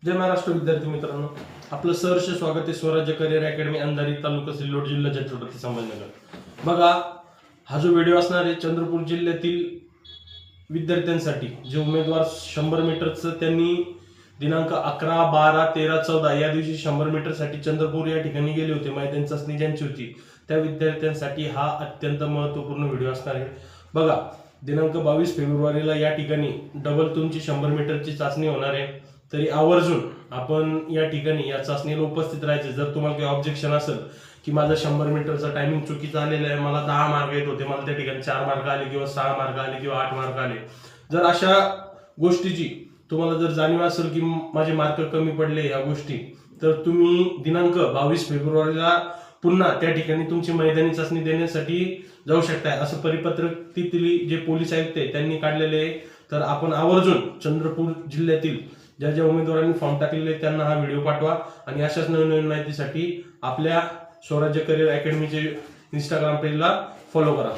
जय महाराष्ट्र विद्यार्थी मित्रांनो, आपलं सहर्ष स्वागत आहे स्वराज्य करिअर अकॅडमी अंधारी, तालुका सिल्लोड, जिल्हा छत्रपती संभाजीनगर। बघा, हा जो व्हिडिओ असणार आहे चंद्रपूर जिल्ह्यातील विद्यार्थ्यांसाठी जे उमेदवार 100 मीटरचं त्यांनी दिनांक 11, 12, 13, 14 या दिवशी 100 मीटरसाठी चंद्रपूर या ठिकाणी गेले होते, मैदान चाचणी ज्यांची होती त्या विद्यार्थ्यांसाठी हा अत्यंत महत्त्वपूर्ण व्हिडिओ असणार आहे। बघा, दिनांक 22 फेब्रुवारीला या ठिकाणी डबल तुमची 100 मीटरची चाचणी होणार आहे, तरी आवर्जून आपण या ठिकाणी या चाचणीला उपस्थित राहायचे। जर तुम्हाला काही ऑब्जेक्शन असेल की माझा 100 मीटरचा टायमिंग चुकीचा आलेला आहे, मला 10 मार्क येत होते, मला त्या ठिकाणी 4 मार्क आले किंवा 6 मार्क आले किंवा 8 मार्क आले, जर अशा गोष्टीची तुम्हाला जर जाणीव असेल की माझे मार्क कमी पडले या गोष्टी, तर तुम्ही दिनांक 22 फेब्रुवारीला पुन्हा त्या ठिकाणी तुमची मैदानी चाचणी देण्यासाठी जाऊ शकताय, असं परिपत्रक तिथली जे पोलीस आयुक्त आहे त्यांनी काढलेले आहे। तर आपण आवर्जून चंद्रपूर जिल्ह्यातील ज्या ज्या उमेदवारांनी फॉर्म टाकलेले त्यांना हा व्हिडिओ पाठवा आणि अशाच नवीन माहितीसाठी आपल्या स्वराज्य करिअर अकॅडमीचे इंस्टाग्राम पेजला फॉलो करा।